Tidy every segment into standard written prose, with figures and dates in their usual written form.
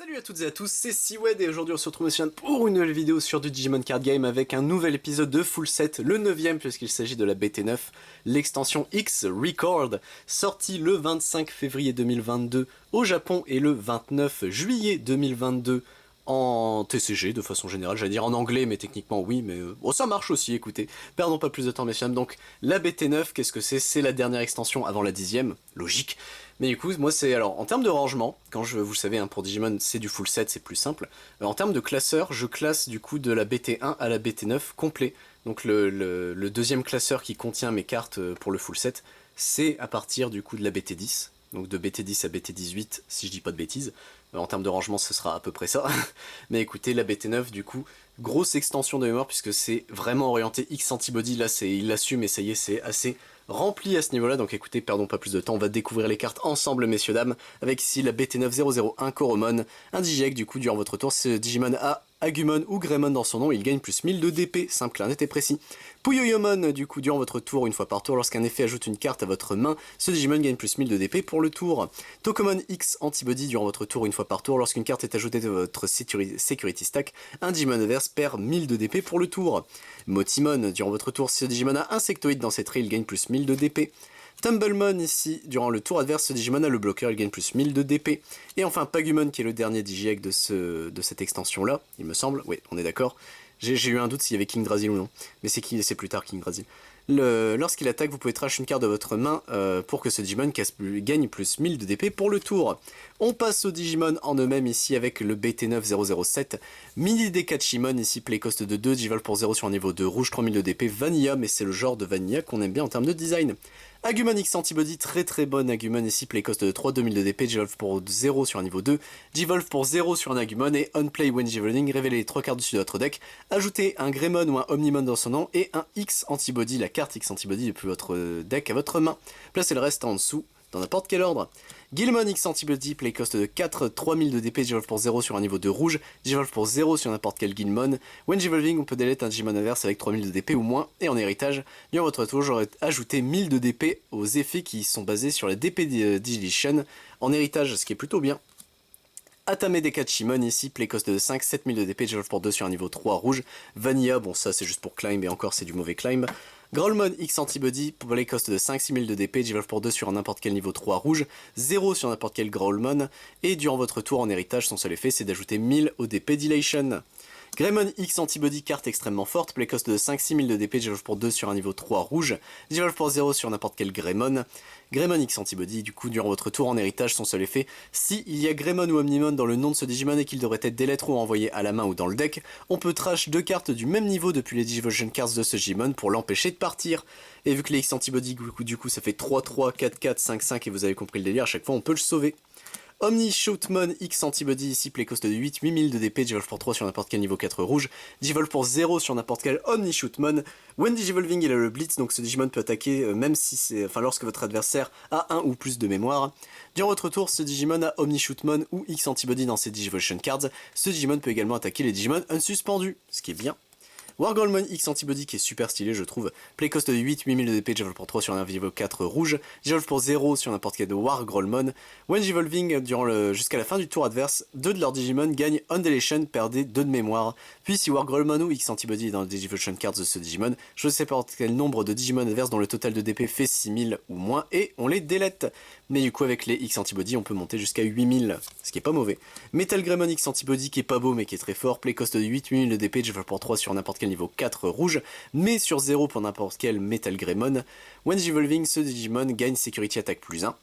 Salut à toutes et à tous, c'est Siwed et aujourd'hui on se retrouve aussi pour une nouvelle vidéo sur du Digimon Card Game avec un nouvel épisode de Full Set, le 9ème puisqu'il s'agit de la BT9, l'extension X Record, sortie le 25 février 2022 au Japon et le 29 juillet 2022 en TCG de façon générale, j'allais dire en anglais mais techniquement oui, mais bon ça marche aussi, écoutez, perdons pas plus de temps messieurs, donc la BT9, qu'est-ce que c'est? C'est la dernière extension avant la 10ème, logique. Mais du coup, moi c'est alors en termes de rangement, quand vous le savez hein, pour Digimon c'est du full set, c'est plus simple. En termes de classeur, je classe du coup de la BT1 à la BT9 complet. Donc le deuxième classeur qui contient mes cartes pour le full set, c'est à partir du coup de la BT10. Donc de BT10 à BT18 si je dis pas de bêtises. En termes de rangement ce sera à peu près ça. Mais écoutez, la BT9 du coup, grosse extension de mémoire puisque c'est vraiment orienté X Antibody. Là il l'assume et ça y est, c'est assez rempli à ce niveau-là, donc écoutez, perdons pas plus de temps, on va découvrir les cartes ensemble, messieurs, dames, avec ici la BT9001 Koromon, un Digiegg, du coup, durant votre tour, ce Digimon a Agumon ou Greymon dans son nom, il gagne plus 1000 de DP, simple, clair, net et précis. Puyoyomon, du coup, durant votre tour, une fois par tour, lorsqu'un effet ajoute une carte à votre main, ce Digimon gagne plus 1000 de DP pour le tour. Tokomon X Antibody, durant votre tour, une fois par tour, lorsqu'une carte est ajoutée de votre Security Stack, un Digimon adverse perd 1000 de DP pour le tour. Motimon, durant votre tour, si ce Digimon a Insectoid dans cette raie, il gagne plus 1000 de DP. Tumblemon ici, durant le tour adverse, ce Digimon a le bloqueur, il gagne plus 1000 de DP. Et enfin Pagumon qui est le dernier Digiegg de cette extension là, il me semble, oui on est d'accord. J'ai eu un doute s'il y avait Kingdrasil ou non, mais c'est plus tard Kingdrasil. Lorsqu'il attaque, vous pouvez trash une carte de votre main pour que ce Digimon gagne plus 1000 de DP pour le tour. On passe aux Digimon en eux-mêmes ici avec le BT9007. Mini Dekachimon ici, playcost de 2, Digivolve pour 0 sur un niveau 2, rouge 3000 de DP, Vanilla, mais c'est le genre de Vanilla qu'on aime bien en termes de design. Agumon X Antibody, très bonne Agumon ici, playcost de 3, 2000 de DP, Digivolve pour 0 sur un niveau 2, Digivolve pour 0 sur un Agumon et Unplay when Digivolving, révélez les 3 cartes dessus de votre deck, ajoutez un Greymon ou un Omnimon dans son nom et un X Antibody, la carte X Antibody depuis votre deck à votre main. Placez le reste en dessous, dans n'importe quel ordre. Guilmon X Antibody, playcost de 4, 3000 de DP, Digivolve pour 0 sur un niveau 2 rouge, Digivolve pour 0 sur n'importe quel Guilmon. When Digivolving, on peut delete un Digimon inverse avec 3000 de DP ou moins, et en héritage, durant votre tour, j'aurais ajouté 1000 de DP aux effets qui sont basés sur la DP Deletion en héritage, ce qui est plutôt bien. Atame Dekachimon ici, playcost de 5, 7000 de DP, Digivolve pour 2 sur un niveau 3 rouge. Vanilla, bon ça c'est juste pour climb et encore c'est du mauvais climb. Growlmon X Antibody, playcost de 5, 6000 de DP, Digivolve pour 2 sur n'importe quel niveau 3 rouge, 0 sur n'importe quel Growlmon, et durant votre tour en héritage, son seul effet c'est d'ajouter 1000 au DP Dilation. Greymon X Antibody, carte extrêmement forte, playcost de 5, 6000 de DP, Digivolve pour 2 sur un niveau 3 rouge, Digivolve pour 0 sur n'importe quel Greymon. Greymon X Antibody, du coup, durant votre tour en héritage, son seul effet, si il y a Greymon ou Omnimon dans le nom de ce Digimon et qu'il devrait être delete ou envoyé à la main ou dans le deck, on peut trash 2 cartes du même niveau depuis les Digivolution Cards de ce Digimon pour l'empêcher de partir. Et vu que les X Antibody, du coup, ça fait 3-3, 4-4, 5-5 et vous avez compris le délire, à chaque fois on peut le sauver. Omnishootmon X Antibody ici, playcost de 8, 8000 de DP, Digivolve pour 3 sur n'importe quel niveau 4 rouge, Digivolve pour 0 sur n'importe quel Omnishootmon. When Digivolving il a le Blitz, donc ce Digimon peut attaquer même si c'est, lorsque votre adversaire a 1 ou plus de mémoire. Durant votre tour, ce Digimon a Omnishootmon ou X Antibody dans ses Digivolution Cards. Ce Digimon peut également attaquer les Digimon unsuspendus, ce qui est bien. Wargreymon X Antibody qui est super stylé je trouve, playcost de 8, 8000 de DP, Digivolve pour 3 sur un niveau 4 rouge, Digivolve pour 0 sur n'importe quel de Wargreymon. When Digivolving jusqu'à la fin du tour adverse, 2 de leurs Digimon gagnent Undeletion, perdez 2 de mémoire. Puis si Wargreymon ou X Antibody est dans les Digivolution Cards de ce Digimon, choisissez n'importe quel nombre de Digimon adverses dont le total de DP fait 6000 ou moins et on les delete. Mais du coup avec les X Antibody on peut monter jusqu'à 8000, ce qui est pas mauvais. Metal Greymon X Antibody qui est pas beau mais qui est très fort, playcost de 8, 8000 de DP, Digivolve pour 3 sur n'importe quel niveau 4 rouge, mais sur 0 pour n'importe quel Metal Greymon. When Digivolving, ce Digimon gagne Security Attack plus 1.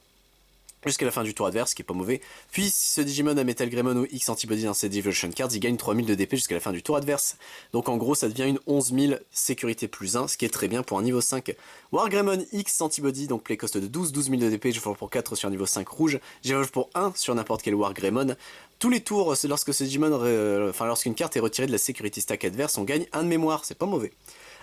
Jusqu'à la fin du tour adverse, ce qui est pas mauvais. Puis si ce Digimon a Metal Greymon ou X Antibody dans ses Digivolution Cards, il gagne 3000 de DP jusqu'à la fin du tour adverse. Donc en gros ça devient une 11000 sécurité plus 1, ce qui est très bien pour un niveau 5. Wargreymon X Antibody, donc playcost de 12, 12000 de DP, Digivolve pour 4 sur un niveau 5 rouge, Digivolve pour 1 sur n'importe quel Wargreymon. Tous les tours, lorsque ce Digimon, lorsqu'une carte est retirée de la Security Stack adverse, on gagne 1 de mémoire, c'est pas mauvais.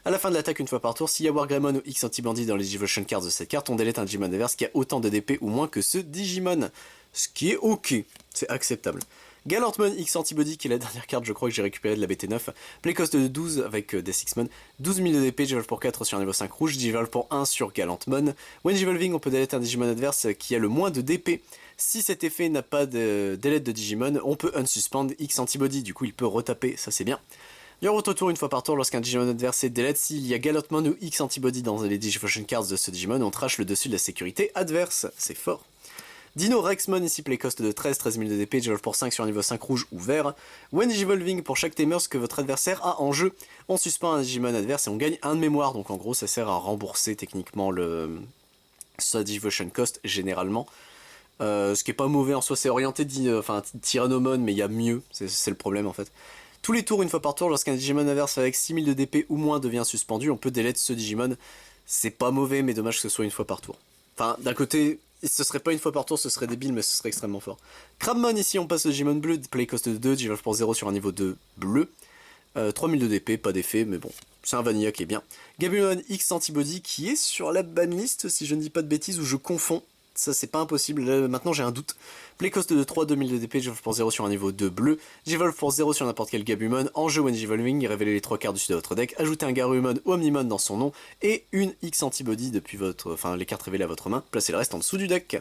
À la fin de l'attaque une fois par tour, s'il y a Wargreymon ou X Antibody dans les Digivolution Cards de cette carte, on delete un Digimon adverse qui a autant de DP ou moins que ce Digimon. Ce qui est ok, c'est acceptable. Galantmon X Antibody qui est la dernière carte je crois que j'ai récupérée de la BT9. Playcost de 12 avec Death X-Mon. 12 000 de DP, Digivolve pour 4 sur un niveau 5 rouge, Digivolve pour 1 sur Galantmon. When Digivolving on peut delete un Digimon adverse qui a le moins de DP. Si cet effet n'a pas de delete de Digimon, on peut unsuspend X Antibody, du coup il peut retaper, ça c'est bien. Durant votre tour, une fois par tour, lorsqu'un Digimon adverse est delete, s'il y a Galantmon ou X Antibody dans les Digifusion cards de ce Digimon, on trash le dessus de la sécurité adverse, c'est fort. Dino Rexmon, ici playcost de 13 000 de DP, Digivolve pour 5 sur un niveau 5 rouge ou vert. When Digivolving, pour chaque Tamers que votre adversaire a en jeu, on suspend un Digimon adverse et on gagne 1 de mémoire, donc en gros ça sert à rembourser techniquement sa Digivolution cost généralement. Ce qui est pas mauvais en soi, c'est orienté Tyrannomon, mais il y a mieux, c'est le problème en fait. Tous les tours, une fois par tour, lorsqu'un Digimon adverse avec 6000 de DP ou moins devient suspendu, on peut delete ce Digimon. C'est pas mauvais, mais dommage que ce soit une fois par tour. Enfin, d'un côté, ce serait pas une fois par tour, ce serait débile, mais ce serait extrêmement fort. Crabmon, ici, on passe le Digimon bleu, play cost de 2, Digivolve pour 0 sur un niveau 2 bleu. 3000 de DP, pas d'effet, mais bon, c'est un vanilla qui est bien. Gabumon X Antibody, qui est sur la banlist, si je ne dis pas de bêtises, ou je confonds. Ça, c'est pas impossible, là, maintenant j'ai un doute. Playcost de 3, 2000 de DP, Digivolve pour 0 sur un niveau 2 bleu. Digivolve pour 0 sur n'importe quel Gabumon. En jeu, when Digivolving, révélez les 3 cartes dessus de votre deck. Ajoutez un Garurumon ou Omnimon dans son nom. Et une X Antibody depuis les cartes révélées à votre main. Placez le reste en dessous du deck.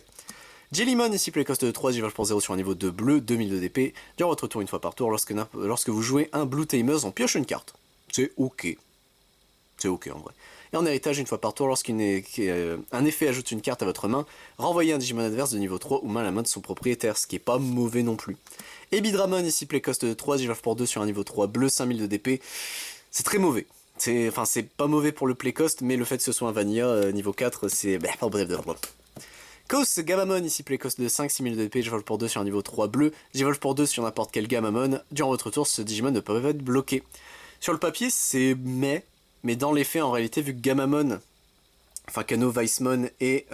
Jellymon, ici playcost de 3, Digivolve pour 0 sur un niveau 2 bleu, 2000 de DP. Durant votre tour une fois par tour, lorsque vous jouez un Blue Tamers, on pioche une carte. C'est ok. C'est ok en vrai. Et en héritage, une fois par tour, lorsqu'un effet ajoute une carte à votre main, renvoyez un Digimon adverse de niveau 3 ou main à la main de son propriétaire, ce qui est pas mauvais non plus. Ebidramon, ici playcost de 3, Digivolve pour 2 sur un niveau 3 bleu, 5000 de DP. C'est très mauvais. C'est pas mauvais pour le playcost, mais le fait que ce soit un vanilla niveau 4, c'est... Kos Gamamon, ici playcost de 5, 6000 de DP, Digivolve pour 2 sur un niveau 3 bleu, Digivolve pour 2 sur n'importe quel Gamamon. Durant votre tour, ce Digimon ne peut pas être bloqué. Sur le papier, c'est mais dans les faits, en réalité, vu que Gamamon, Kano Weissmon et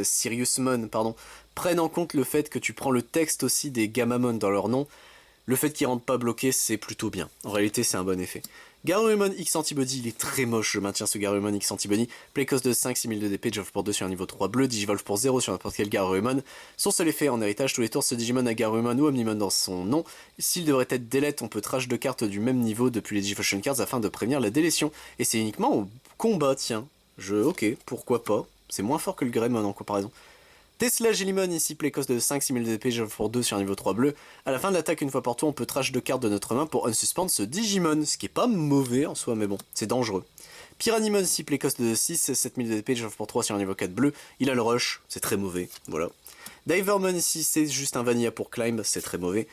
Siriusmon, prennent en compte le fait que tu prends le texte aussi des Gamamon dans leur nom, le fait qu'ils rentrent pas bloqués, c'est plutôt bien. En réalité, c'est un bon effet. Garurumon X Antibody, il est très moche, je maintiens ce Garurumon X Antibody. Playcost de 5, 6000 de DP, Digivolve pour 2 sur un niveau 3 bleu, Digivolve pour 0 sur n'importe quel Garurumon. Son seul effet en héritage, tous les tours, ce Digimon a Garurumon ou Omnimon dans son nom. S'il devrait être delete, on peut trash 2 cartes du même niveau depuis les Digifusion Cards afin de prévenir la délétion. Et c'est uniquement au combat, tiens. Ok, pourquoi pas. C'est moins fort que le Greymon en comparaison. Tesla Jellymon, ici playcost de 5, 6000 de DP, Digivolve pour 2 sur un niveau 3 bleu. À la fin de l'attaque, une fois par tour, on peut trash 2 cartes de notre main pour unsuspend ce Digimon, ce qui est pas mauvais en soi, mais bon, c'est dangereux. Piranimon, ici playcost de 6, 7000 de DP, Digivolve pour 3 sur un niveau 4 bleu. Il a le rush, c'est très mauvais, voilà. Divermon, ici, c'est juste un vanilla pour climb, c'est très mauvais.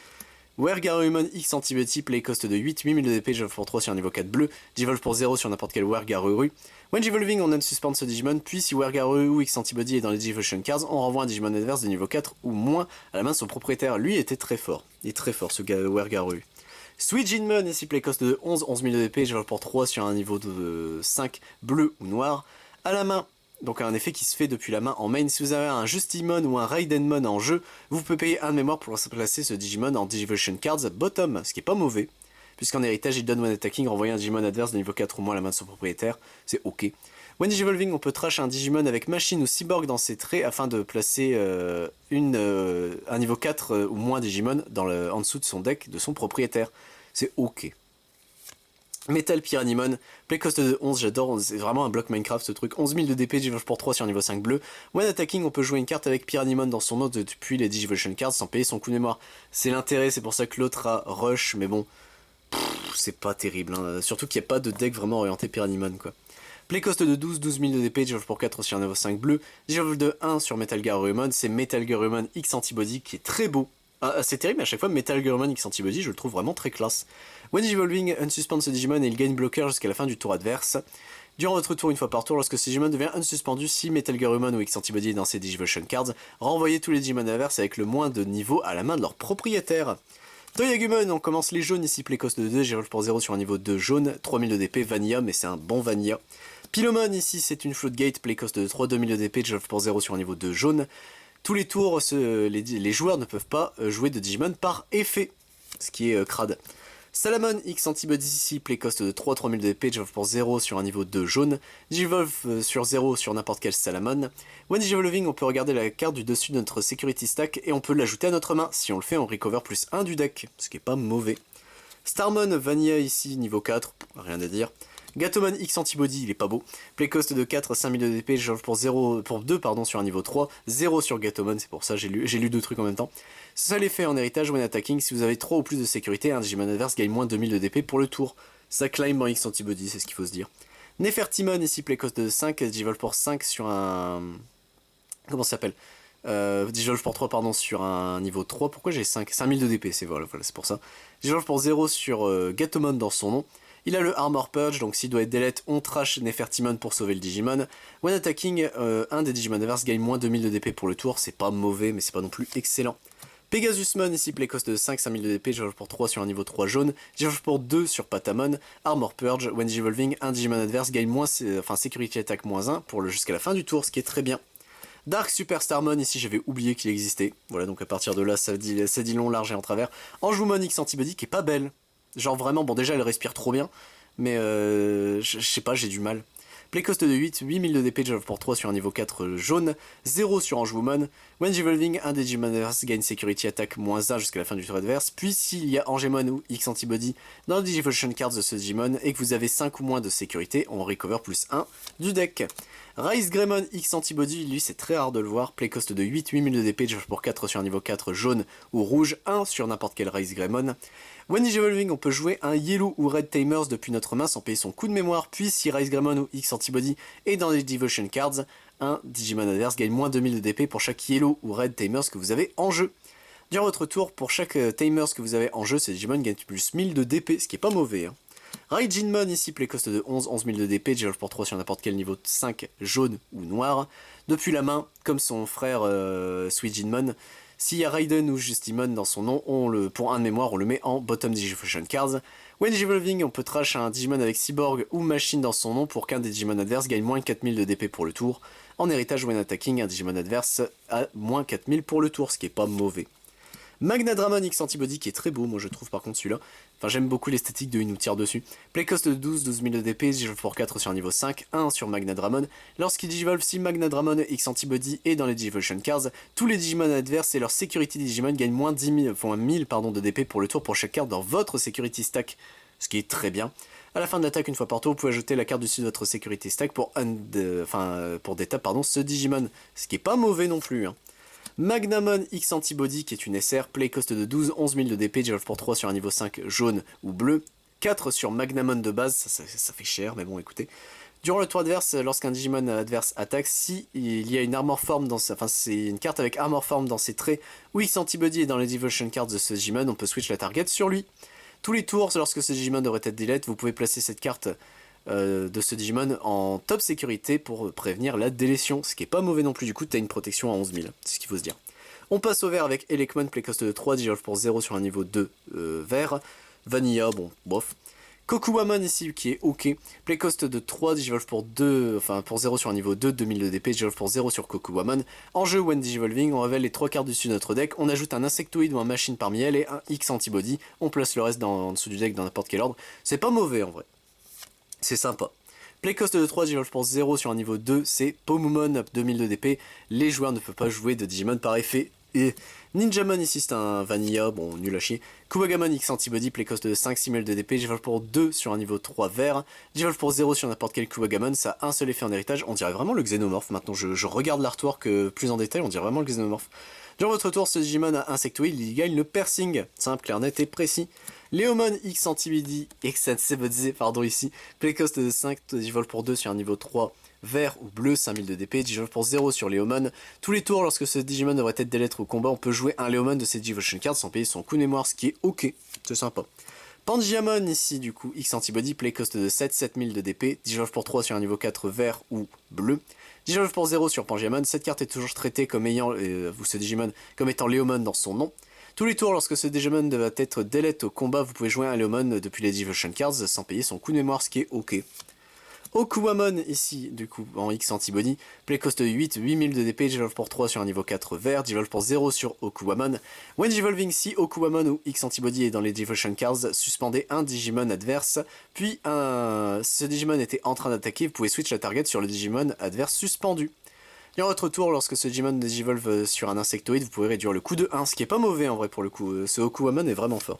Wergarurumon X Antibody, playcost de 8, 8000 de DP, Digivolve pour 3 sur un niveau 4 bleu, Digivolve pour 0 sur n'importe quel Wergaruru. When Digivolving, on unsuspend ce Digimon, puis si Wergaruru ou X Antibody est dans les Digivolution Cards, on renvoie un Digimon adverse de niveau 4 ou moins à la main de son propriétaire. Lui était très fort, il est très fort ce Wergaruru. Suijinmon, ici playcost de 11, 11000 de DP, Digivolve pour 3 sur un niveau de 5 bleu ou noir. À la main, donc un effet qui se fait depuis la main en main. Si vous avez un Justimon ou un Raidenmon en jeu, vous pouvez payer 1 de mémoire pour placer ce Digimon en Digivolution Cards bottom, ce qui est pas mauvais. Puisqu'en héritage, il donne when attacking, renvoyer un Digimon adverse de niveau 4 ou moins à la main de son propriétaire, c'est ok. When Digivolving, on peut trash un Digimon avec machine ou cyborg dans ses traits afin de placer un niveau 4 ou moins Digimon en dessous de son deck de son propriétaire. C'est ok. Metal Piranimon, playcost de 11, j'adore, c'est vraiment un bloc Minecraft ce truc. 11000 de DP, Digivolve pour 3 sur niveau 5 bleu. When attacking, on peut jouer une carte avec Piranimon dans son nom depuis les Digivolution Cards sans payer son coup de mémoire. C'est l'intérêt, c'est pour ça que l'autre a Rush, mais bon, c'est pas terrible, hein. Surtout qu'il n'y a pas de deck vraiment orienté Piranimon quoi. Playcost de 12, 12000 de DP, Digivolve pour 4 sur un niveau 5 bleu. Digivolve de 1 sur Metal Garurumon, c'est Metal Garurumon X Antibody qui est très beau. C'est terrible, mais à chaque fois Metal Garurumon X Antibody, je le trouve vraiment très classe. When Digivolving, unsuspend ce Digimon et il gagne bloqueur jusqu'à la fin du tour adverse. Durant votre tour, une fois par tour, lorsque ce Digimon devient unsuspendu, si Metal Garurumon ou X Antibody est dans ses Digivolution Cards, renvoyez tous les Digimon adverses avec le moins de niveau à la main de leur propriétaire. Toyagumon, on commence les jaunes ici, playcost de 2, Digivolve pour 0 sur un niveau 2 jaune, 3000 de DP, vanilla, mais c'est un bon vanilla. Pilomon ici, c'est une floodgate, playcost de 3, 2000 de DP, Digivolve pour 0 sur un niveau 2 jaune. Tous les tours, les joueurs ne peuvent pas jouer de Digimon par effet, ce qui est crade. Salamon X Antibody ici, play cost de 3, 3000 de DP, Digivolve pour 0 sur un niveau 2 jaune. Digivolve sur 0 sur n'importe quel Salamon. When Digivolving, on peut regarder la carte du dessus de notre Security Stack et on peut l'ajouter à notre main. Si on le fait, on recover plus 1 du deck, ce qui est pas mauvais. Starmon Vanilla ici, niveau 4, rien à dire. Gatomon X Antibody, il est pas beau. Play cost de 4, 5000 de DP, Digivolve pour 2 sur un niveau 3, 0 sur Gatomon, c'est pour ça j'ai lu deux trucs en même temps. Seul effet en héritage when attacking, si vous avez 3 ou plus de sécurité, un Digimon adverse gagne moins 2000 de DP pour le tour. Ça climb en X Antibody, c'est ce qu'il faut se dire. Nefertimon ici, play cost de 5, Digivolve pour 5 sur un... Comment ça s'appelle Digivolve pour 3 pardon sur un niveau 3, pourquoi j'ai 5 5000 de DP, c'est voilà c'est pour ça. Digivolve pour 0 sur Gatomon dans son nom. Il a le Armor Purge, donc s'il doit être delete, on trash Nefertimon pour sauver le Digimon. When attacking, un des Digimon adverses gagne moins 2000 de DP pour le tour, c'est pas mauvais mais c'est pas non plus excellent. Pegasusmon ici, play cost de 5, 5000 de DP, Digivolve pour 3 sur un niveau 3 jaune, Digivolve pour 2 sur Patamon, Armor Purge, when Digivolving, un Digimon adverse gagne moins, Security Attack moins 1 pour jusqu'à la fin du tour, ce qui est très bien. Dark Superstarmon, ici j'avais oublié qu'il existait, voilà donc à partir de là ça dit long, large et en travers. Anjoumon X Antibody qui est pas belle. Genre vraiment, bon déjà elle respire trop bien, mais je sais pas, j'ai du mal. Play cost de 8, 8000 de DP, Digivolve pour 3 sur un niveau 4 jaune, 0 sur Angewoman. When Digivolving, un des Digimon adverse gagne Security Attack moins 1 jusqu'à la fin du tour adverse. Puis s'il y a Angemon ou X Antibody dans le Digivolution Cards de ce Digimon et que vous avez 5 ou moins de sécurité, on recover plus 1 du deck. Rise Greymon X Antibody, lui c'est très rare de le voir, play cost de 8, 8000 de DP, Digivolve pour 4 sur un niveau 4 jaune ou rouge, 1 sur n'importe quel Rise Greymon. When Digivolving, on peut jouer un Yellow ou Red Tamers depuis notre main sans payer son coup de mémoire, puis si Rise Greymon ou X Antibody est dans les Devotion Cards, un Digimon adverse gagne moins 2000 de DP pour chaque Yellow ou Red Tamers que vous avez en jeu. Durant votre tour, pour chaque Tamers que vous avez en jeu, ces Digimon gagnent plus 1000 de DP, ce qui est pas mauvais. Hein. Raijinmon ici, play cost de 11, 11000 de DP, Digivolve pour 3 sur n'importe quel niveau 5, jaune ou noir. Depuis la main, comme son frère Suijinmon, s'il y a Raiden ou Justimon dans son nom, pour un de mémoire, on le met en bottom Digivolution Cards. When Digivolving, on peut trash un Digimon avec Cyborg ou Machine dans son nom pour qu'un des Digimon adverses gagne moins 4000 de DP pour le tour. En héritage, when attacking, un Digimon adverse a moins 4000 pour le tour, ce qui est pas mauvais. Magnadramon X Antibody qui est très beau, moi je trouve par contre celui-là. Enfin j'aime beaucoup l'esthétique de il nous tire dessus. Play cost de 12, 12000 de DP, Digivolve pour 4 sur un niveau 5, 1 sur Magnadramon. Lorsqu'il Digivolve, si Magnadramon X Antibody est dans les Digivolution Cards, tous les Digimon adverses et leur Security Digimon gagnent moins 10 000, 1000 de DP pour le tour pour chaque carte dans votre Security Stack, ce qui est très bien. À la fin de l'attaque, une fois par tour, vous pouvez ajouter la carte dessus de votre Security Stack pour détap ce Digimon, ce qui est pas mauvais non plus. Hein. Magnamon X Antibody qui est une SR, play cost de 12, 11000 de DP, Digivolve pour 3 sur un niveau 5 jaune ou bleu, 4 sur Magnamon de base, ça fait cher mais bon écoutez. Durant le tour adverse, lorsqu'un Digimon adverse attaque, si il y a une Armor Form dans c'est une carte avec Armor Form dans ses traits, ou X Antibody est dans les Devotion Cards de ce Digimon, on peut switch la target sur lui. Tous les tours, lorsque ce Digimon devrait être delete, vous pouvez placer cette carte de ce Digimon en top sécurité pour prévenir la délétion, ce qui est pas mauvais non plus, du coup tu as une protection à 11000, c'est ce qu'il faut se dire. On passe au vert avec Elekmon, play cost de 3, Digivolve pour 0 sur un niveau 2 vert, Vanilla, bon, bof. Kokuwamon ici qui est ok, play cost de 3, Digivolve pour 2, pour 0 sur un niveau 2, 2000 de DP, Digivolve pour 0 sur Kokuwamon. En jeu, when Digivolving, on révèle les 3 cartes dessus de notre deck, on ajoute un Insectoid ou un Machine parmi elles et un X Antibody, on place le reste en dessous du deck dans n'importe quel ordre, c'est pas mauvais en vrai. C'est sympa. Play cost de 3, Digivolve pour 0 sur un niveau 2, c'est Pomumon up 2000 de DP. Les joueurs ne peuvent pas jouer de Digimon par effet. Et Ninjamon ici c'est un Vanilla, bon nul à chier. Kuwagamon X Antibody, play cost de 5, 6000 de DP, Digivolve pour 2 sur un niveau 3 vert. Digivolve pour 0 sur n'importe quel Kuwagamon, ça a un seul effet en héritage. On dirait vraiment le Xenomorph. Maintenant je regarde l'artwork plus en détail, on dirait vraiment le Xenomorph. Durant votre tour, ce Digimon a Insectoid, il gagne le piercing. Simple, clair, net et précis. Leomon X Antibody, pardon ici, play cost de 5, Digivolve pour 2 sur un niveau 3 vert ou bleu, 5000 de DP, Digivolve pour 0 sur Leomon. Tous les tours, lorsque ce Digimon devrait être delete au combat, on peut jouer un Leomon de ses Digivolution Cards sans payer son coup de mémoire, ce qui est ok, c'est sympa. Pangiamon ici du coup, X Antibody, play cost de 7, 7000 de DP, Digivolve pour 3 sur un niveau 4 vert ou bleu. Digivolve pour 0 sur Pangiamon, cette carte est toujours traitée comme ayant, ce Digimon, comme étant Leomon dans son nom. Tous les tours, lorsque ce Digimon devrait être delete au combat, vous pouvez jouer un Leomon depuis les Devotion Cards sans payer son coup de mémoire, ce qui est ok. Okuwamon ici, du coup, en X Antibody, Playcost 8, 8000 de DP, Digivolve pour 3 sur un niveau 4 vert, Digivolve pour 0 sur Okuwamon. When Digivolving, si Okuwamon ou X Antibody est dans les Devotion Cards, suspendez un Digimon adverse, puis ce Digimon était en train d'attaquer, vous pouvez switch la target sur le Digimon adverse suspendu. Et en votre tour, lorsque ce Digimon digivolve sur un insectoïde, vous pouvez réduire le coût de 1, ce qui est pas mauvais en vrai pour le coup, ce Okuwamon est vraiment fort.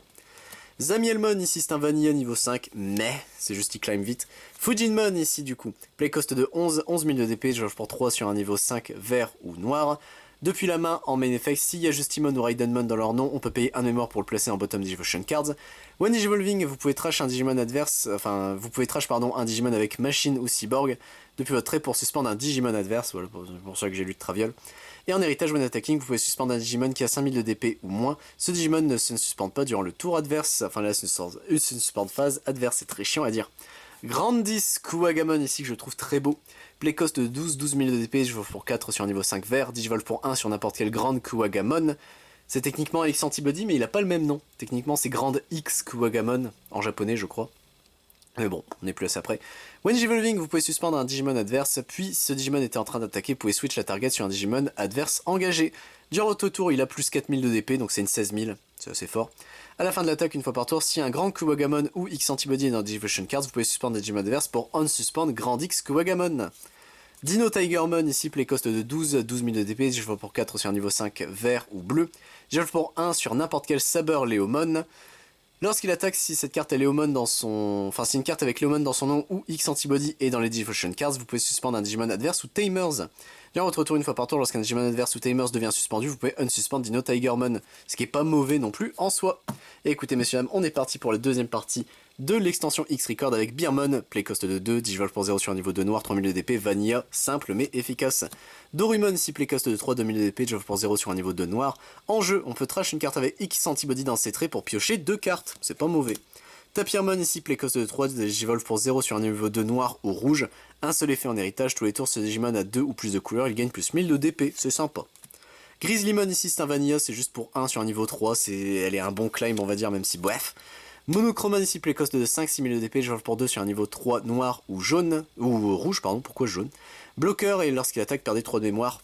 Zamielmon ici c'est un Vanilla niveau 5, mais c'est juste il climb vite. Fujinmon ici du coup, playcost de 11 000 de DP, je pour 3 sur un niveau 5 vert ou noir. Depuis la main, en main effect, s'il y a Justimon ou Raidenmon dans leur nom, on peut payer un mémoire pour le placer en bottom Digivolution Cards. When Digivolving, vous pouvez trash un Digimon adverse, enfin, vous pouvez trash pardon, un Digimon avec Machine ou Cyborg depuis votre trait pour suspendre un Digimon adverse, voilà pour ça que j'ai lu de Traviol. Et en héritage, when attacking, vous pouvez suspendre un Digimon qui a 5000 de DP ou moins. Ce Digimon ne se suspend pas durant le tour adverse, enfin là c'est une suspend phase adverse, c'est très chiant à dire. Grandis Kuwagamon ici que je trouve très beau. Playcost de 12 000 de DP, je pour 4 sur un niveau 5 vert, Digivolve pour 1 sur n'importe quel Grand Kuwagamon. C'est techniquement X Antibody mais il a pas le même nom. Techniquement c'est Grand X Kuwagamon, en japonais je crois. Mais bon, on est plus à ça après. When Digivolving, vous pouvez suspendre un Digimon adverse, puis ce Digimon était en train d'attaquer, vous pouvez switch la target sur un Digimon adverse engagé. Durant votre tour, il a plus 4000 de DP, donc c'est une 16 000, c'est assez fort. À la fin de l'attaque, une fois par tour, si un Grand Kuwagamon ou X Antibody est dans Digivolution Cards, vous pouvez suspendre des Digimon adverse pour unsuspend Grand X Kuwagamon. Dino Tigermon, ici, playcost de 12 000 de DP, je pour 4 sur un niveau 5 vert ou bleu. Je pour 1 sur n'importe quel Saber Leomon. Lorsqu'il attaque, si cette carte est Leomon dans son... Enfin, si une carte avec Leomon dans son nom ou X Antibody est dans les Digivolution Cards, vous pouvez suspendre un Digimon adverse ou Tamers. Durant votre tour, une fois par tour, lorsqu'un Digimon adverse ou Tamers devient suspendu, vous pouvez unsuspend Dino Tigermon, ce qui est pas mauvais non plus en soi. Et écoutez messieurs dames, on est parti pour la deuxième partie de l'extension X-Record avec Beermon, playcost de 2, Digivolve pour 0 sur un niveau 2 noir, 3000 de DP, Vanilla, simple mais efficace. Dorumon ici, playcost de 3, 2000 de DP, Digivolve pour 0 sur un niveau 2 noir. En jeu, on peut trash une carte avec X Antibody dans ses traits pour piocher 2 cartes, c'est pas mauvais. Tapirmon ici, playcost de 3, Digivolve pour 0 sur un niveau 2 noir ou rouge. Un seul effet en héritage, tous les tours ce Digimon a 2 ou plus de couleurs, il gagne plus 1000 de DP, c'est sympa. Grizzlymon ici c'est un Vanilla, c'est juste pour 1 sur un niveau 3, elle est un bon climb on va dire, même si bref. Monochromon ici playcost de 5 6000 de DP, je pour 2 sur un niveau 3 noir ou jaune, ou rouge pardon, pourquoi jaune. Bloqueur et lorsqu'il attaque perdez 3 de mémoire,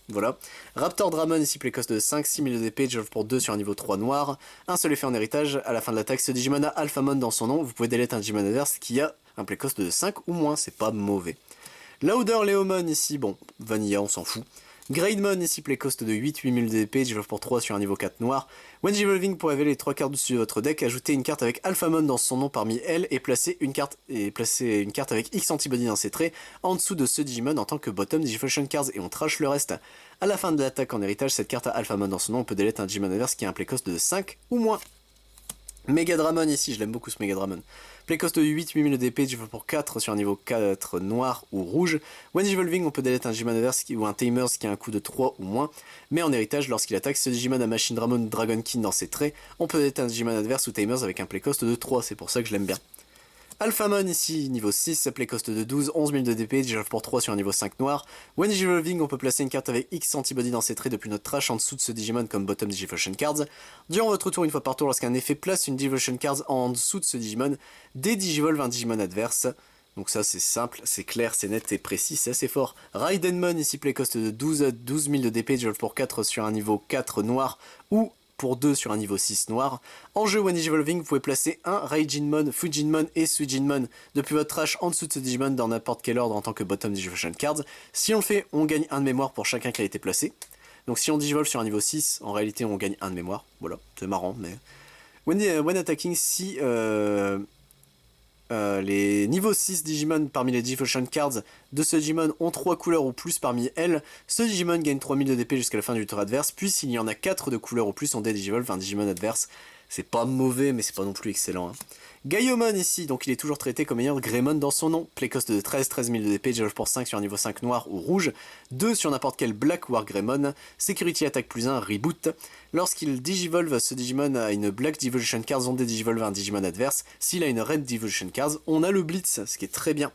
voilà. Raptor Dramon ici playcost de 5 6000 de DP, je pour 2 sur un niveau 3 noir. Un seul effet en héritage, à la fin de l'attaque, ce Digimon a Alphamon dans son nom, vous pouvez delete un Digimon adverse qui a un playcost de 5 ou moins, c'est pas mauvais. Lauder Leomon ici, bon, Vanilla on s'en fout. Grademon ici playcost de 8000 de DP, Digivolve pour 3 sur un niveau 4 noir. When Digivolving, pour révéler les 3 cartes dessus de votre deck, ajoutez une carte avec Alphamon dans son nom parmi elles et placez une carte avec X Antibody dans ses traits en dessous de ce Digimon en tant que bottom Digivolution Cards et on trash le reste. À la fin de l'attaque en héritage, cette carte a Alphamon dans son nom, on peut delete un Digimon adverse qui a un playcost de 5 ou moins. Megadramon ici, je l'aime beaucoup ce Megadramon. Playcost de 8 8000 DP, Digivolve pour 4 sur un niveau 4 noir ou rouge. When Digivolving, on peut delete un Digimon adverse ou un Tamers qui a un coût de 3 ou moins. Mais en héritage, lorsqu'il attaque, ce Digimon a Machine Dramon Dragon King dans ses traits. On peut delete un Digimon adverse ou Tamers avec un playcost de 3, c'est pour ça que je l'aime bien. Alphamon ici, niveau 6, playcost de 12, 11 000 de DP, Digivolve pour 3 sur un niveau 5 noir. When Digivolving, on peut placer une carte avec X Antibody dans ses traits depuis notre trash en dessous de ce Digimon comme bottom Digivolution Cards. Durant votre tour, une fois par tour, lorsqu'un effet place une Digivolution Cards en dessous de ce Digimon, dédigivolve un Digimon adverse. Donc ça c'est simple, c'est clair, c'est net et précis, c'est assez fort. Raidenmon ici, playcost de 12 000 de DP, Digivolve pour 4 sur un niveau 4 noir ou pour 2 sur un niveau 6 noir. En jeu, when Digivolving, vous pouvez placer un Raijinmon, Fujinmon et Suijinmon depuis votre trash en dessous de ce Digimon dans n'importe quel ordre en tant que bottom Digivolution Cards. Si on le fait, on gagne 1 de mémoire pour chacun qui a été placé. Donc si on Digivolve sur un niveau 6, en réalité on gagne 1 de mémoire. Voilà, c'est marrant, mais... When attacking, si les niveaux 6 Digimon parmi les Digivolution Cards de ce Digimon ont 3 couleurs ou plus parmi elles, ce Digimon gagne 3000 de DP jusqu'à la fin du tour adverse, puis s'il y en a 4 de couleurs ou plus, on dédigivolve un Digimon adverse. C'est pas mauvais, mais c'est pas non plus excellent. Hein. Gaiomon ici, donc il est toujours traité comme ayant Greymon dans son nom. Playcost de 13 000 de DP, Digivolve pour 5 sur un niveau 5 noir ou rouge, 2 sur n'importe quel Black War Greymon, Security Attack plus 1, Reboot. Lorsqu'il digivolve, ce Digimon a une Black Digivolution Cards, on dédigivolve un Digimon adverse. S'il a une Red Digivolution Cards, on a le Blitz, ce qui est très bien.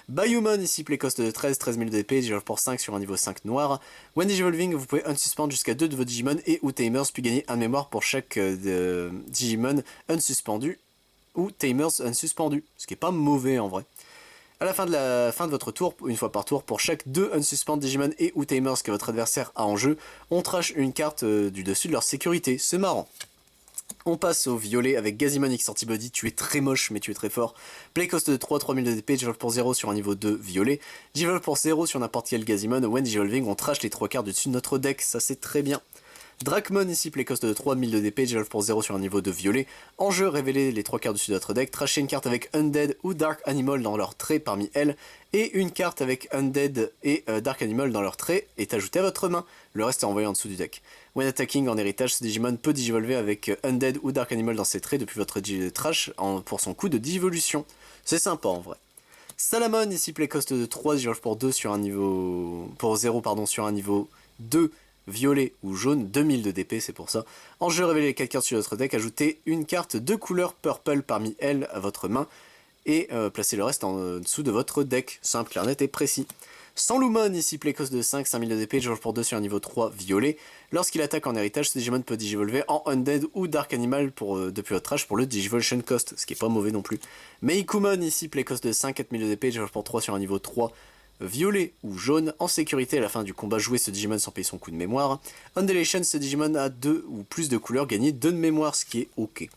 Bayumon ici, playcost de 13 000 de DP, Digivolve pour 5 sur un niveau 5 noir. When Digivolving, vous pouvez unsuspend jusqu'à 2 de vos Digimon et ou Tamers, puis gagner 1 de mémoire pour chaque Digimon unsuspendu ou Tamers unsuspendu, ce qui est pas mauvais en vrai. À la fin de votre tour, une fois par tour, pour chaque 2 Unsuspend Digimon et ou Tamers que votre adversaire a en jeu, on trash une carte du dessus de leur sécurité. C'est marrant. On passe au violet avec Gazimon X Antibody, tu es très moche mais tu es très fort. Play cost de 3, 3000 de DP, Digivolve pour 0 sur un niveau 2 violet. Digivolve pour 0 sur n'importe quel Gazimon, when Digivolving on trash les 3 cartes du dessus de notre deck, ça c'est très bien. Dracmon ici, play cost de 3000 de DP, Digivolve pour 0 sur un niveau 2 violet. En jeu, révélez les 3 cartes du dessus de votre deck, trashez une carte avec Undead ou Dark Animal dans leur trait parmi elles, et une carte avec Undead et Dark Animal dans leur trait est ajoutée à votre main, le reste est envoyé en dessous du deck. When attacking en héritage, ce Digimon peut digivolver avec Undead ou Dark Animal dans ses traits depuis votre trash pour son coup de digivolution. C'est sympa en vrai. Salamon ici, play cost de 3, digivolve pour 2 sur un niveau... pour 0 pardon, sur un niveau 2 violet ou jaune, 2000 de DP c'est pour ça. En jeu, révélez les 4 cartes sur votre deck, ajoutez une carte de couleur purple parmi elles à votre main et placez le reste en dessous de votre deck, simple, clair, net et précis. Sanlumon ici, play cost de 5, 5000 de DP, digivolve pour 2 sur un niveau 3 violet. Lorsqu'il attaque en héritage, ce Digimon peut digivolver en Undead ou Dark Animal depuis votre trash pour le Digivolution cost, ce qui est pas mauvais non plus. Meikumon ici, play cost de 5, 4000 de DP, digivolve pour 3 sur un niveau 3 violet ou jaune. En sécurité à la fin du combat, jouez ce Digimon sans payer son coup de mémoire. Undulation, ce Digimon a 2 ou plus de couleurs, gagnez 2 de mémoire, ce qui est ok.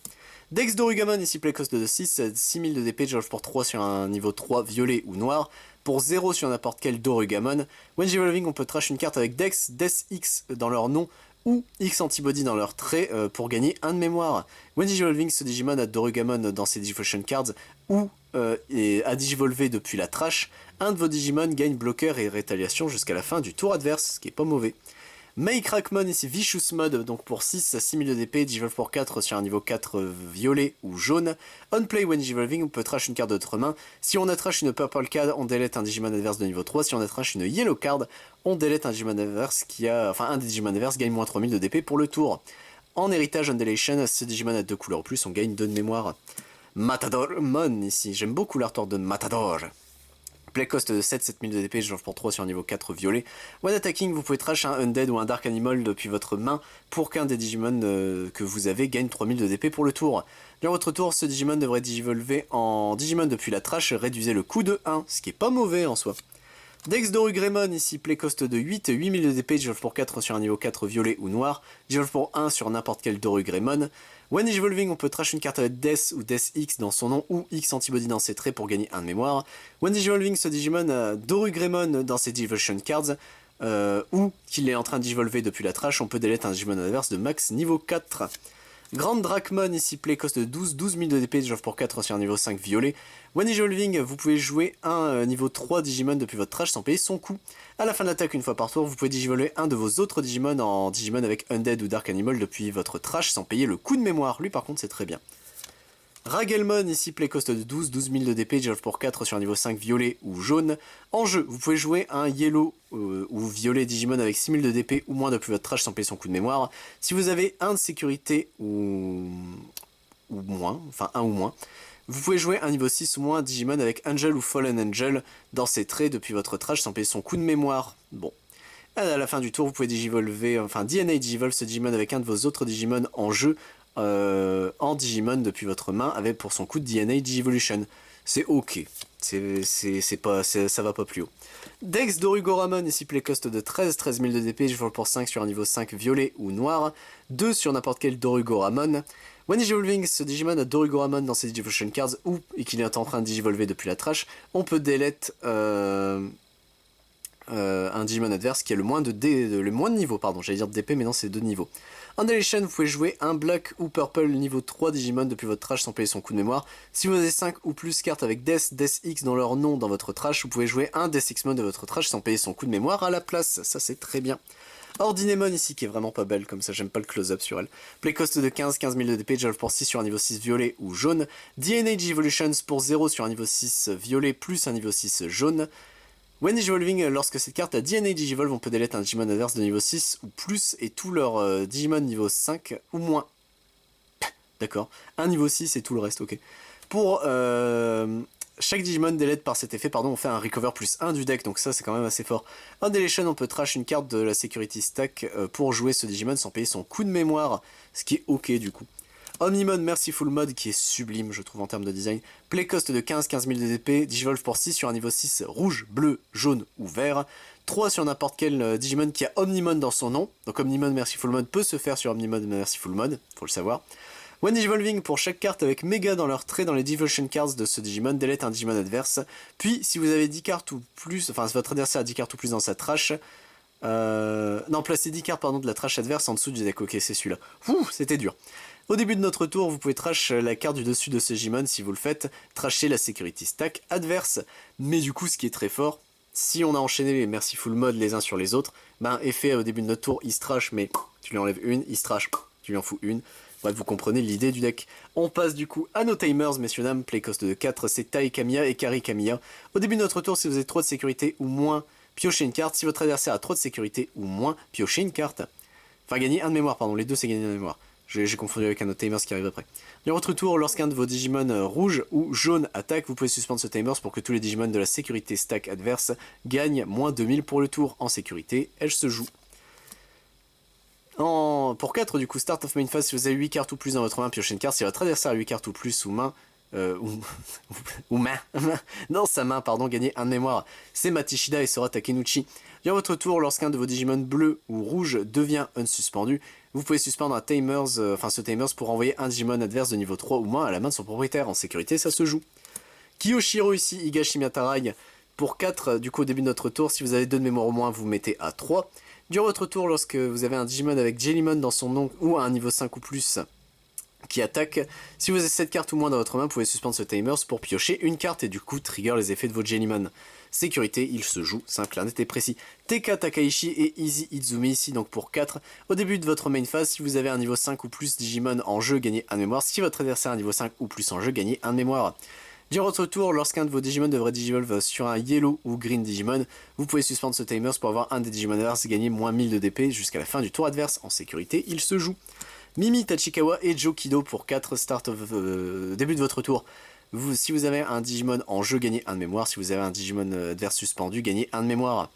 Dex Dorugamon ici, play cost de 6, 6000 de DP, digivolve pour 3 sur un niveau 3 violet ou noir. Pour 0 sur n'importe quel Dorugamon. When Digivolving, on peut trash une carte avec Dex, Dex X dans leur nom ou X Antibody dans leur trait pour gagner 1 de mémoire. When Digivolving, ce Digimon a Dorugamon dans ses Digivolution Cards ou a digivolvé depuis la trash. Un de vos Digimon gagne bloqueur et rétaliation jusqu'à la fin du tour adverse, ce qui est pas mauvais. Crackmon ici, Vicious Mode, donc pour 6 à 6000 de DP, Digivolve pour 4 sur un niveau 4 violet ou jaune. On play when Digivolving, on peut trash une carte de votre main. Si on attrache une Purple Card, on delete un Digimon adverse de niveau 3. Si on attrache une Yellow Card, on delete un Digimon adverse un des Digimon adverses gagne moins 3000 de DP pour le tour. En héritage Undulation, ce Digimon a 2 couleurs en plus, on gagne 2 de mémoire. Matadormon ici, j'aime beaucoup l'artwork de Matador. Play cost de 7, 7000 de DP, digivolve pour 3 sur un niveau 4 violet. When attacking, vous pouvez trash un Undead ou un Dark Animal depuis votre main pour qu'un des Digimon que vous avez gagne 3000 de DP pour le tour. Durant votre tour, ce Digimon devrait digivolver en Digimon depuis la trash, réduisez le coût de 1, ce qui est pas mauvais en soi. Dex Dorugremon ici, play cost de 8, 8000 de DP, digivolve pour 4 sur un niveau 4 violet ou noir, digivolve pour 1 sur n'importe quel Dorugremon. When Digivolving, on peut trash une carte avec Death ou Death X dans son nom ou X Antibody dans ses traits pour gagner 1 de mémoire. When Digivolving, ce Digimon a Dorugremon dans ses Digivolution Cards ou qu'il est en train de digivolver depuis la trash, on peut delete un Digimon adverse de max niveau 4. Grand Dracmon ici, play cost de 12, 12000 de DP, digivolve pour 4 sur un niveau 5 violet. When Digivolving, vous pouvez jouer un niveau 3 Digimon depuis votre trash sans payer son coût. À la fin de l'attaque, une fois par tour, vous pouvez digivolver un de vos autres Digimon en Digimon avec Undead ou Dark Animal depuis votre trash sans payer le coût de mémoire. Lui par contre c'est très bien. Ragelmon ici, play cost de 12, 000 de DP, digivolve pour 4 sur un niveau 5 violet ou jaune. En jeu, vous pouvez jouer un yellow ou violet Digimon avec 6000 de DP ou moins depuis votre trash sans payer son coup de mémoire. Si vous avez un de sécurité ou moins, enfin un ou moins, vous pouvez jouer un niveau 6 ou moins Digimon avec Angel ou Fallen Angel dans ses traits depuis votre trash sans payer son coup de mémoire. Bon. À la fin du tour, vous pouvez digivolver, enfin DNA Digivolve ce Digimon avec un de vos autres Digimon en jeu en Digimon depuis votre main avec pour son coup de DNA Digivolution. C'est ok. Ça va pas plus haut. Dex Dorugoramon ici, play cost de 13, 000 de DP, digivolve pour 5 sur un niveau 5 violet ou noir. 2 sur n'importe quel Dorugoramon. When Digivolving, ce Digimon a Dorugoramon dans ses Digivolution Cards ou et qu'il est en train de digivolver depuis la trash, on peut delete un Digimon adverse qui a le moins de niveau, pardon, j'allais dire de DP mais non c'est 2 niveaux. Undulation, vous pouvez jouer un Black ou Purple niveau 3 Digimon depuis votre trash sans payer son coup de mémoire. Si vous avez 5 ou plus cartes avec Death, Death X dans leur nom dans votre trash, vous pouvez jouer un Death X-Mon de votre trash sans payer son coup de mémoire à la place, ça c'est très bien. Ordinemon ici qui est vraiment pas belle comme ça, j'aime pas le close-up sur elle. Play cost de 15 000 de DP, digivolve pour 6 sur un niveau 6 violet ou jaune. DNA Evolutions pour 0 sur un niveau 6 violet plus un niveau 6 jaune. When Digivolving, lorsque cette carte a DNA Digivolve, on peut delete un Digimon adverse de niveau 6 ou plus et tous leurs Digimon niveau 5 ou moins. D'accord. Un niveau 6 et tout le reste, ok. Pour chaque Digimon delete par cet effet, pardon, on fait un recover plus 1 du deck, donc ça c'est quand même assez fort. En deletion, on peut trash une carte de la Security Stack pour jouer ce Digimon sans payer son coup de mémoire, ce qui est ok du coup. Omnimode Merciful Mode qui est sublime je trouve en termes de design. Play cost de 15 000 de DP, Digivolve pour 6 sur un niveau 6 rouge, bleu, jaune ou vert. 3 sur n'importe quel Digimon qui a Omnimode dans son nom. Donc Omnimode Merciful Mode peut se faire sur Omnimode Merciful Mode, faut le savoir. When Digivolving, pour chaque carte avec Mega dans leur trait dans les Devotion Cards de ce Digimon, delete un Digimon adverse. Puis si vous avez 10 cartes ou plus, enfin votre adversaire a 10 cartes ou plus dans sa trash, non, placez 10 cartes pardon, de la trash adverse en dessous du deck. Ok, c'est celui-là. C'était dur. Au début de notre tour, vous pouvez trash la carte du dessus de ce Digimon. Si vous le faites, trasher la Security Stack adverse. Mais du coup, ce qui est très fort, si on a enchaîné les Merciful Mode les uns sur les autres, ben effet au début de notre tour, il se trash, mais tu lui enlèves une, il se trash, tu lui en fous une. Bref, vous comprenez l'idée du deck. On passe du coup à nos timers, messieurs dames. Play cost de 4, c'est Tai Kamiya et Kari Kamiya. Au début de notre tour, si vous avez 3 de sécurité ou moins, piochez une carte. Si votre adversaire a trop de sécurité ou moins, piochez une carte. Enfin, gagner un de mémoire, pardon. Les deux, c'est gagner un de mémoire. J'ai confondu avec un autre timers qui arrive après. Durant votre tour, lorsqu'un de vos Digimon rouge ou jaune attaque, vous pouvez suspendre ce timers pour que tous les Digimon de la sécurité stack adverse gagnent moins 2000 pour le tour. En sécurité, elle se joue. Pour 4, du coup, start of main phase, si vous avez 8 cartes ou plus dans votre main, piochez une carte. Si votre adversaire a 8 cartes ou plus ou main, dans sa main, pardon, gagnez un de mémoire. C'est Matishida et Sora Takenouchi. Durant votre tour, lorsqu'un de vos Digimon bleu ou rouge devient unsuspendu, vous pouvez suspendre un timers, ce timers pour envoyer un Digimon adverse de niveau 3 ou moins à la main de son propriétaire. En sécurité, ça se joue. Kiyoshiro ici, Higashi Matarai. Pour 4, du coup au début de notre tour, si vous avez 2 de mémoire au moins, vous mettez à 3. Durant votre tour, lorsque vous avez un Digimon avec Jellymon dans son nom ou à un niveau 5 ou plus qui attaque, si vous avez 7 cartes ou moins dans votre main, vous pouvez suspendre ce timers pour piocher une carte et du coup trigger les effets de votre Jellymon. Sécurité, il se joue, simple, net et précis. TK Takaishi et Easy Izumi ici donc pour 4. Au début de votre main phase, si vous avez un niveau 5 ou plus Digimon en jeu, gagnez un de mémoire. Si votre adversaire a un niveau 5 ou plus en jeu, gagnez un de mémoire. Durant votre tour, lorsqu'un de vos Digimon devrait Digivolve sur un Yellow ou Green Digimon, vous pouvez suspendre ce timers pour avoir un des Digimon adverses gagner moins 1000 de DP jusqu'à la fin du tour adverse. En sécurité, il se joue. Mimi Tachikawa et Jokido pour 4, start of début de votre tour. Si vous avez un Digimon en jeu, gagnez un de mémoire. Si vous avez un Digimon adverse suspendu, gagnez un de mémoire.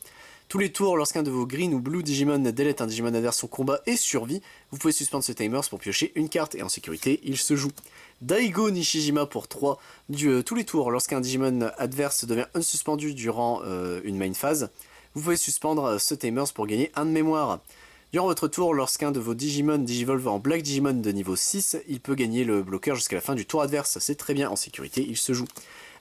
Tous les tours, lorsqu'un de vos Green ou Blue Digimon delete un Digimon adverse au combat et survit, vous pouvez suspendre ce timers pour piocher une carte et en sécurité, il se joue. Daigo Nishijima pour 3. Tous les tours, lorsqu'un Digimon adverse devient unsuspendu durant une main phase, vous pouvez suspendre ce timers pour gagner un de mémoire. Durant votre tour, lorsqu'un de vos Digimon digivolve en Black Digimon de niveau 6, il peut gagner le bloqueur jusqu'à la fin du tour adverse. C'est très bien, en sécurité, il se joue.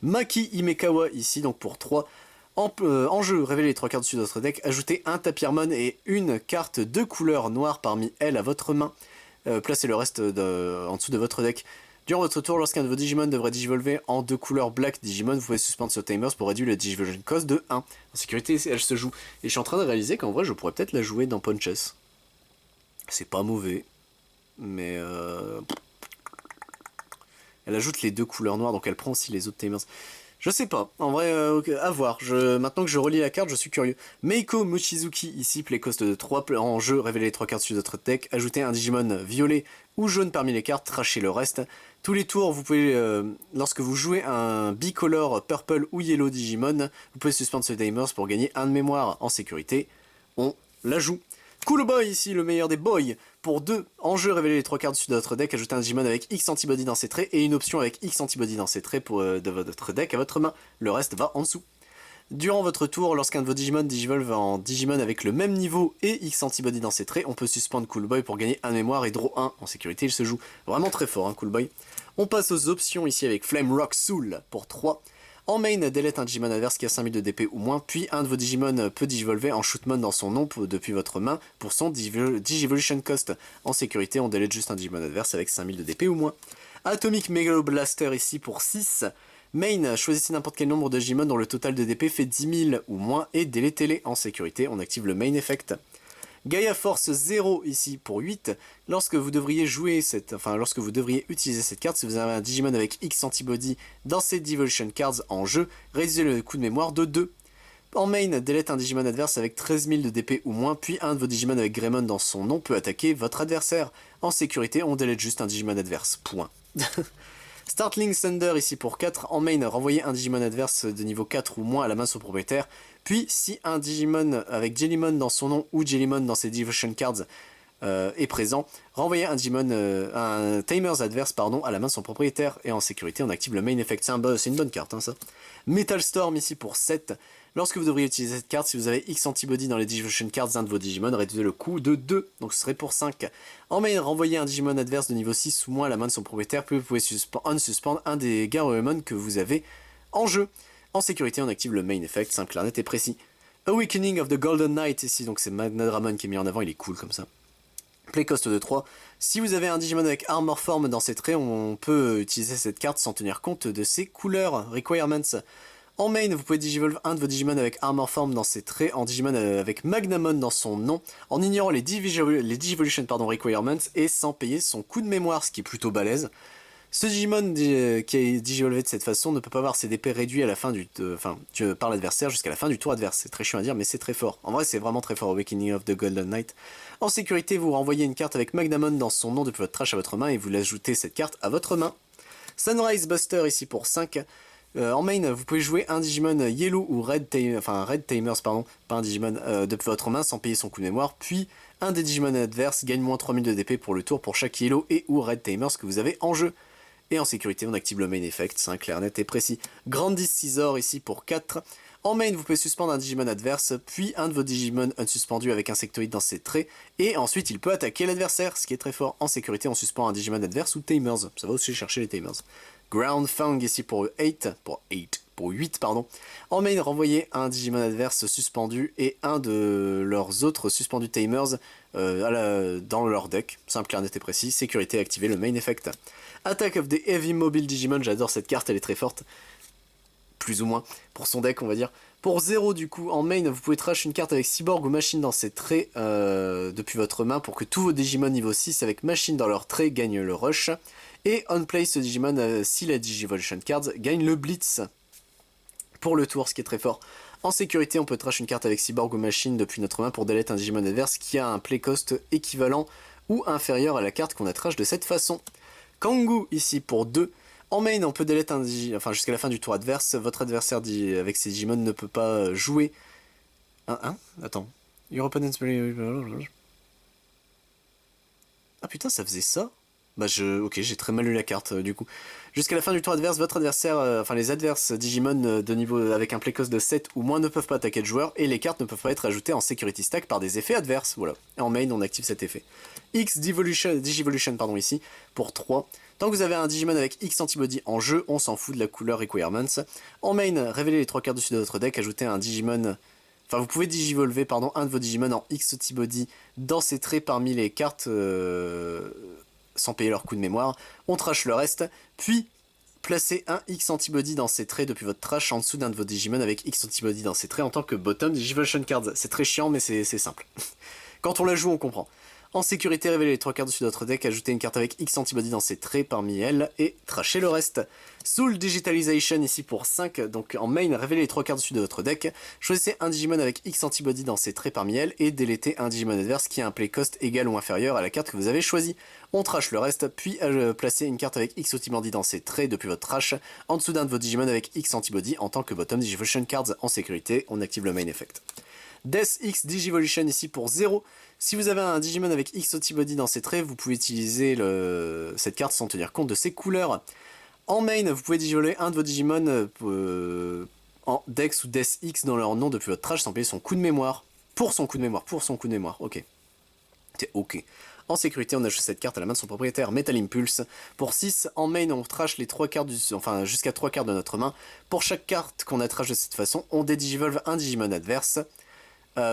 Maki Himekawa ici, donc pour 3. En jeu, révélez les 3 cartes dessus de votre deck, ajoutez un Tapirmon et une carte de couleur noire parmi elles à votre main. Placez le reste en dessous de votre deck. Durant votre tour, lorsqu'un de vos Digimon devrait digivolver en 2 couleurs Black Digimon, vous pouvez suspendre ce timers pour réduire le Digivolution Cost de 1. En sécurité, elle se joue. Et je suis en train de réaliser qu'en vrai, je pourrais peut-être la jouer dans Punches. C'est pas mauvais, mais elle ajoute les 2 couleurs noires, donc elle prend aussi les autres timers. Je sais pas, en vrai, à voir. Maintenant que je relis la carte, je suis curieux. Meiko Mochizuki, ici, play cost de 3 en jeu, révélez les 3 cartes sur votre deck, ajoutez un Digimon violet ou jaune parmi les cartes, trachez le reste. Tous les tours, vous pouvez, lorsque vous jouez un bicolore purple ou yellow Digimon, vous pouvez suspendre ce timers pour gagner un de mémoire. En sécurité, on la joue. Cool Boy ici, le meilleur des boys. Pour 2, en jeu, révélez les 3 cartes dessus de votre deck, ajoutez un Digimon avec X antibody dans ses traits et une option avec X antibody dans ses traits de votre deck à votre main. Le reste va en dessous. Durant votre tour, lorsqu'un de vos Digimon digivolve en Digimon avec le même niveau et X antibody dans ses traits, on peut suspendre Cool Boy pour gagner un mémoire et draw 1. En sécurité, il se joue vraiment très fort, hein, Cool Boy. On passe aux options ici avec Flame Rock Soul pour 3. En main, delete un Digimon adverse qui a 5000 de DP ou moins, puis un de vos Digimon peut digivolver en Shootmon dans son nom depuis votre main pour son Digivolution Cost. En sécurité, on delete juste un Digimon adverse avec 5000 de DP ou moins. Atomic Megalo Blaster ici pour 6. Main, choisissez n'importe quel nombre de Digimon dont le total de DP fait 10 000 ou moins et délétez-les. En sécurité, on active le Main Effect. Gaia Force 0 ici pour 8. Lorsque vous devriez utiliser cette carte, si vous avez un Digimon avec X antibody dans ses Devolution Cards en jeu, réduisez le coût de mémoire de 2. En main, delete un Digimon adverse avec 13 000 de DP ou moins, puis un de vos Digimon avec Greymon dans son nom peut attaquer votre adversaire. En sécurité, on delete juste un Digimon adverse. Point. Startling Thunder ici pour 4. En main, renvoyez un Digimon adverse de niveau 4 ou moins à la main de son propriétaire. Puis, si un Digimon avec Jellymon dans son nom ou Jellymon dans ses Devotion Cards est présent, renvoyez un Digimon, un Tamers adverse pardon, à la main de son propriétaire, et en sécurité on active le main effect. C'est une bonne carte ça. Metal Storm ici pour 7. Lorsque vous devriez utiliser cette carte, si vous avez X antibody dans les Digivolution Cards d'un de vos Digimon, réduisez le coût de 2, donc ce serait pour 5. En main, renvoyez un Digimon adverse de niveau 6 ou moins à la main de son propriétaire, puis vous pouvez unsuspend un des Garurumon que vous avez en jeu. En sécurité, on active le main effect, simple, clair, net et précis. Awakening of the Golden Knight ici, donc c'est Magnadramon qui est mis en avant, il est cool comme ça. Play cost de 3. Si vous avez un Digimon avec Armor Form dans ses traits, on peut utiliser cette carte sans tenir compte de ses couleurs, requirements. En main, vous pouvez digivolve un de vos Digimon avec Armor Form dans ses traits, en Digimon avec Magnamon dans son nom, en ignorant les Digivolution requirements et sans payer son coup de mémoire, ce qui est plutôt balèze. Ce Digimon qui est digivolvé de cette façon ne peut pas avoir ses DP réduits à la fin par l'adversaire jusqu'à la fin du tour adverse. C'est très chiant à dire, mais c'est très fort. En vrai, c'est vraiment très fort. Awakening of the Golden Knight. En sécurité, vous renvoyez une carte avec Magnamon dans son nom depuis votre trash à votre main et vous l'ajoutez cette carte à votre main. Sunrise Buster ici pour 5. En main, vous pouvez jouer un Digimon Yellow ou Red Tamers, pardon, pas un Digimon, depuis votre main sans payer son coup de mémoire, puis un des Digimon adverses gagne moins 3000 de DP pour le tour pour chaque Yellow et ou Red Tamers que vous avez en jeu. Et en sécurité, on active le main effect, c'est clair, net et précis. Grandis Scizor ici pour 4. En main, vous pouvez suspendre un Digimon adverse, puis un de vos Digimon unsuspendu avec Insectoid dans ses traits, et ensuite il peut attaquer l'adversaire, ce qui est très fort. En sécurité, on suspend un Digimon adverse ou Tamers, ça va aussi chercher les Tamers. Ground Fang ici pour 8, pardon. En main, renvoyez un Digimon adverse suspendu et un de leurs autres suspendus Tamers dans leur deck. Simple, clair, net et précis. Sécurité, activez le main effect. Attack of the Heavy Mobile Digimon, j'adore cette carte, elle est très forte. Plus ou moins, pour son deck on va dire. Pour 0 du coup, en main, vous pouvez trash une carte avec Cyborg ou Machine dans ses traits depuis votre main pour que tous vos Digimon niveau 6 avec Machine dans leurs traits gagnent le rush. Et on play ce Digimon si la Digivolution Cards gagne le Blitz pour le tour, ce qui est très fort. En sécurité, on peut trash une carte avec Cyborg ou Machine depuis notre main pour delete un Digimon adverse qui a un play cost équivalent ou inférieur à la carte qu'on a trash de cette façon. Kangoo ici pour 2. En main, on peut delete un Digimon, jusqu'à la fin du tour adverse. Votre adversaire avec ses Digimon ne peut pas jouer. Attends. Your opponent's... Ah putain, ça faisait ça? Ok, j'ai très mal lu la carte du coup. Jusqu'à la fin du tour adverse, votre adversaire, les adverses Digimon de niveau avec un play cost de 7 ou moins ne peuvent pas attaquer le joueur et les cartes ne peuvent pas être ajoutées en security stack par des effets adverses. Voilà. Et en main, on active cet effet. X Digivolution ici pour 3. Tant que vous avez un Digimon avec X antibody en jeu, on s'en fout de la couleur requirements. En main, révélez les 3 cartes dessus de votre deck, ajoutez un Digimon. Vous pouvez digivolver un de vos Digimon en X antibody dans ses traits parmi les cartes sans payer leur coup de mémoire. On trash le reste, puis placez un X antibody dans ses traits depuis votre trash en dessous d'un de vos Digimon avec X antibody dans ses traits en tant que bottom Digivolution Cards. C'est très chiant mais c'est simple. Quand on la joue on comprend. En sécurité, révélez les 3 cartes dessus de votre deck, ajoutez une carte avec X antibody dans ses traits parmi elles et trashez le reste. Soul Digitalization ici pour 5, donc en main, révélez les 3 cartes dessus de votre deck, choisissez un Digimon avec X antibody dans ses traits parmi elles et délétez un Digimon adverse qui a un play cost égal ou inférieur à la carte que vous avez choisie. On trash le reste, puis placez une carte avec X antibody dans ses traits depuis votre trash en dessous d'un de vos Digimon avec X antibody en tant que bottom Digivolution Cards. En sécurité, on active le main effect. Death X Digivolution ici pour 0. Si vous avez un Digimon avec X antibody dans ses traits, vous pouvez utiliser cette carte sans tenir compte de ses couleurs. En main, vous pouvez digivoler un de vos Digimon en Dex ou Death X dans leur nom depuis votre trash sans payer son coup de mémoire. Pour son coup de mémoire, ok. C'est ok. En sécurité, on ajoute cette carte à la main de son propriétaire, Metal Impulse. Pour 6, en main, on trash les 3 cartes jusqu'à 3 cartes de notre main. Pour chaque carte qu'on a trash de cette façon, on dédigivolve un Digimon adverse.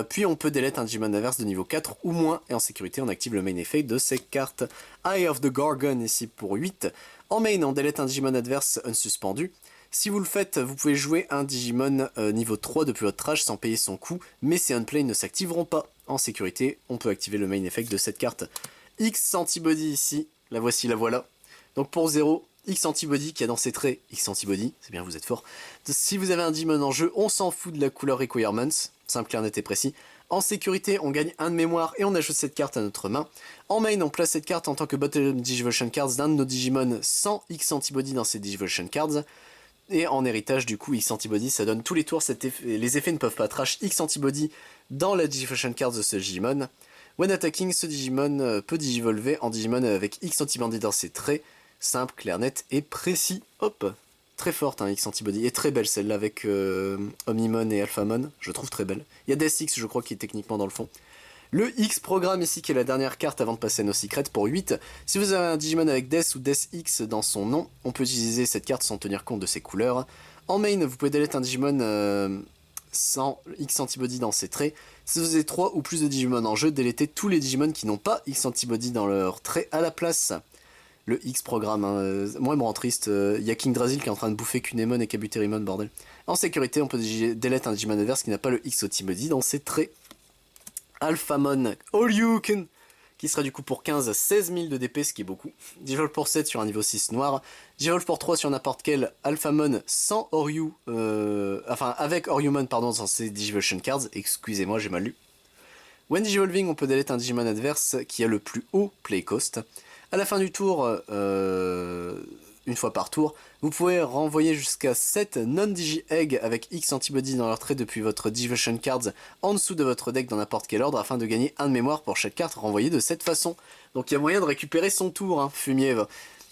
Puis on peut delete un Digimon adverse de niveau 4 ou moins, et en sécurité on active le main effect de ces cartes. Eye of the Gorgon ici pour 8. En main, on delete un Digimon adverse unsuspendu. Si vous le faites, vous pouvez jouer un Digimon niveau 3 depuis votre trash sans payer son coût, mais ces unplay ne s'activeront pas. En sécurité, on peut activer le main effect de cette carte. X Antibody ici, la voici, la voilà. Donc pour 0, X Antibody qui a dans ses traits X Antibody, c'est bien, vous êtes fort. Si vous avez un Digimon en jeu, on s'en fout de la couleur requirements, simple, clair, net et précis. En sécurité, on gagne un de mémoire et on ajoute cette carte à notre main. En main, on place cette carte en tant que bottom Digivolution Cards d'un de nos Digimon sans X Antibody dans ces Digivolution Cards. Et en héritage, du coup, X Antibody, ça donne tous les tours, les effets ne peuvent pas trash X Antibody dans la Digivolution Cards de ce Digimon. When attacking, ce Digimon peut digivolver en Digimon avec X antibody dans ses traits, simple, clair, net et précis. Hop, très forte X antibody, et très belle celle-là avec Omnimon et Alphamon, je trouve très belle. Il y a Death X je crois qui est techniquement dans le fond. Le X programme ici qui est la dernière carte avant de passer à nos secrets pour 8. Si vous avez un Digimon avec Death ou Death X dans son nom, on peut utiliser cette carte sans tenir compte de ses couleurs. En main, vous pouvez delete un Digimon sans X antibody dans ses traits. Si vous avez 3 ou plus de Digimon en jeu, délétez tous les Digimon qui n'ont pas X antibody dans leurs traits à la place. Le X programme, hein. Moi il me rend triste, y a King Drasil qui est en train de bouffer Kunemon et Kabuterimon, bordel. En sécurité, on peut delete un Digimon adverse qui n'a pas le X antibody dans ses traits. Alphamon Oryuken, qui sera du coup pour 15 à 16 000 de DP, ce qui est beaucoup. Digivolve pour 7 sur un niveau 6 noir. Digivolve pour 3 sur n'importe quel Alphamon sans Oryu, enfin avec Oryumon pardon dans ses Digivolution Cards, excusez-moi j'ai mal lu. When Digivolving, on peut delete un Digimon adverse qui a le plus haut play cost. À la fin du tour, une fois par tour, vous pouvez renvoyer jusqu'à 7 non-Digi-Egg avec X antibody dans leur trait depuis votre Digivolution Cards en dessous de votre deck dans n'importe quel ordre afin de gagner 1 de mémoire pour chaque carte renvoyée de cette façon. Donc il y a moyen de récupérer son tour, hein, Fumier.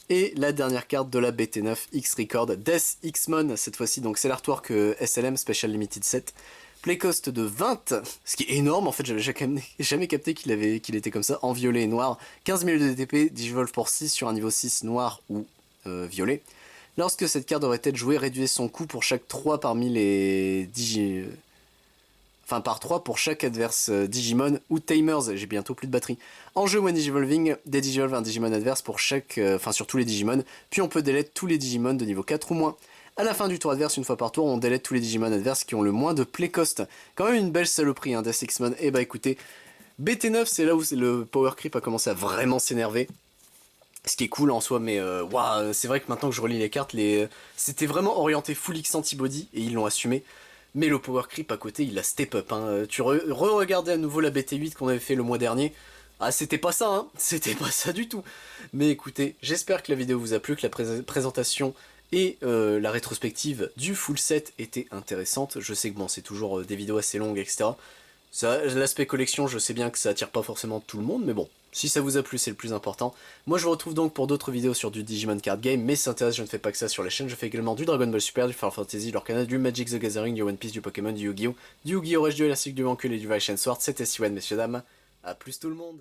Et la dernière carte de la BT9, X-Record, Death X-Mon cette fois-ci, donc c'est l'artwork SLM Special Limited Set. Playcost de 20, ce qui est énorme, en fait j'avais jamais capté qu'il était comme ça, en violet et noir. 15 000 de DP, Digivolve pour 6 sur un niveau 6 noir ou violet. Lorsque cette carte devrait être jouée, réduisez son coût pour chaque 3 parmi les Enfin par 3 pour chaque adverse Digimon ou Tamers, j'ai bientôt plus de batterie. En jeu when Digivolving, dédigivolve un Digimon adverse pour chaque, sur tous les Digimon, puis on peut delete tous les Digimon de niveau 4 ou moins. A la fin du tour adverse, une fois par tour, on delete tous les Digimon adverses qui ont le moins de play cost. Quand même une belle saloperie, hein, Death X-Mon. Et bah écoutez, BT9 c'est là où le power creep a commencé à vraiment s'énerver. Ce qui est cool en soi, mais wow, c'est vrai que maintenant que je relis les cartes, c'était vraiment orienté full X antibody et ils l'ont assumé. Mais le power creep à côté, il a step up. Hein. Tu re-regardais à nouveau la BT8 qu'on avait fait le mois dernier. Ah, c'était pas ça, hein. C'était pas ça du tout. Mais écoutez, j'espère que la vidéo vous a plu, que la présentation et la rétrospective du full set était intéressante. Je sais que bon, c'est toujours des vidéos assez longues, etc. L'aspect collection, je sais bien que ça attire pas forcément tout le monde, mais bon, si ça vous a plu, c'est le plus important. Moi, je vous retrouve donc pour d'autres vidéos sur du Digimon Card Game, mais si ça intéresse, je ne fais pas que ça sur la chaîne. Je fais également du Dragon Ball Super, du Final Fantasy, du Arcana, du Magic the Gathering, du One Piece, du Pokémon, du Yu-Gi-Oh! Du Yu-Gi-Oh! Rush, du Elastic, du Mancul et du Vice Sword. C'était Siwan, messieurs dames. A plus tout le monde.